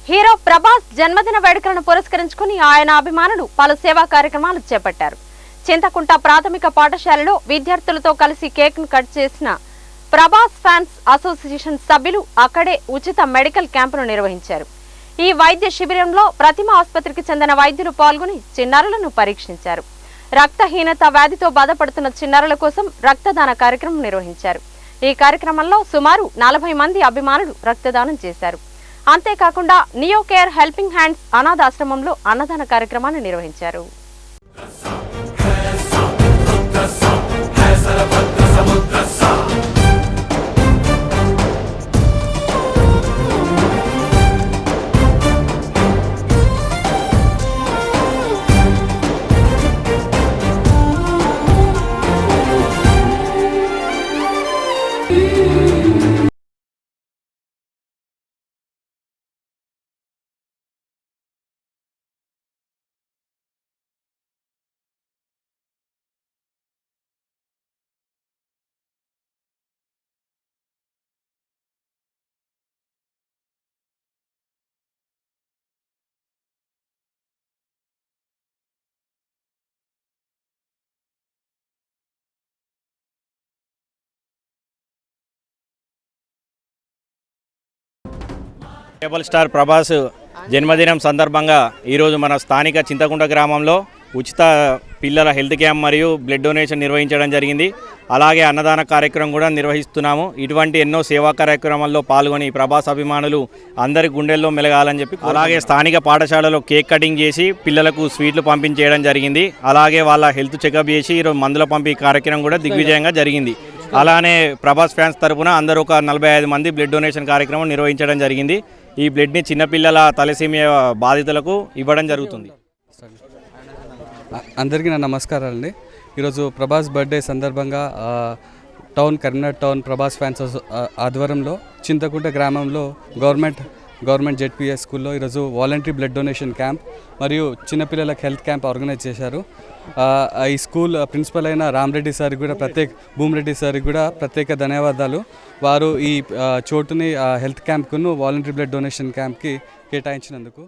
Hero Prabhas జన్మదిన వేడుకలను పురస్కరించుకుని ఆయన అభిమానులు పలు సేవా కార్యక్రమాలు చేపట్టారు. చింతకుంట ప్రాథమిక పాఠశాలలో విద్యార్థులతో కలిసి కేక్ ను కట్ చేసిన ప్రభాస్ ఫ్యాన్స్ అసోసియేషన్ సభ్యులు అక్కడే ఉచిత మెడికల్ క్యాంపును నిర్వహించారు. ఈ వైద్య శిబిరంలో ప్రతిమ ఆసుపత్రికి చెందిన వైద్యులు పాల్గొని చిన్నారులను పరీక్షించారు. రక్తహీనత వ్యాధితో బాధపడుతున్న చిన్నారుల కోసం రక్తదాన కార్యక్రమం నిర్వహించారు. ఈ కార్యక్రమంలో సుమారు 40 మంది అభిమానులు రక్తదానం చేశారు. అంతేకాకుండా నియో కేర్ హెల్పింగ్ హ్యాండ్స్ అనాథాశ్రమంలో అన్నదాన కార్యక్రమాన్ని నిర్వహించారు. కేబుల్ స్టార్ ప్రభాస్ జన్మదినం సందర్భంగా ఈరోజు మన స్థానిక చింతకుంట గ్రామంలో ఉచిత పిల్లల హెల్త్ క్యాంప్ మరియు బ్లడ్ డొనేషన్ నిర్వహించడం జరిగింది. అలాగే అన్నదాన కార్యక్రమం కూడా నిర్వహిస్తున్నాము. ఇటువంటి ఎన్నో సేవా కార్యక్రమాల్లో పాల్గొని ప్రభాస్ అభిమానులు అందరి గుండెల్లో మెలగాలని చెప్పి, అలాగే స్థానిక పాఠశాలలో కేక్ కటింగ్ చేసి పిల్లలకు స్వీట్లు పంపించేయడం జరిగింది. అలాగే వాళ్ళ హెల్త్ చెకప్ చేసి ఈరోజు మందుల పంపిణీ కార్యక్రమం కూడా దిగ్విజయంగా జరిగింది. అలానే ప్రభాస్ ఫ్యాన్స్ తరఫున అందరూ ఒక 45 మంది బ్లడ్ డొనేషన్ కార్యక్రమం నిర్వహించడం జరిగింది. ఈ బ్లడ్ని చిన్నపిల్లల తలసేమియా బాధితులకు ఇవ్వడం జరుగుతుంది. అందరికీ నా నమస్కారాలండి. ఈరోజు ప్రభాస్ బర్త్డే సందర్భంగా కరీంనగర్ టౌన్ ప్రభాస్ ఫ్యాన్స్ ఆధ్వర్యంలో చింతకుంట గ్రామంలో గవర్నమెంట్ జెడ్పీఎస్ స్కూల్లో ఈరోజు వాలంటరీ బ్లడ్ డొనేషన్ క్యాంప్ మరియు చిన్నపిల్లలకు హెల్త్ క్యాంప్ ఆర్గనైజ్ చేశారు. ఈ స్కూల్ ప్రిన్సిపల్ అయిన రామరెడ్డి సార్కి కూడా భూమిరెడ్డి సార్కి కూడా ప్రత్యేక ధన్యవాదాలు. వారు ఈ చోటుని హెల్త్ క్యాంప్కును వాలంటరీ బ్లడ్ డొనేషన్ క్యాంప్కి కేటాయించినందుకు.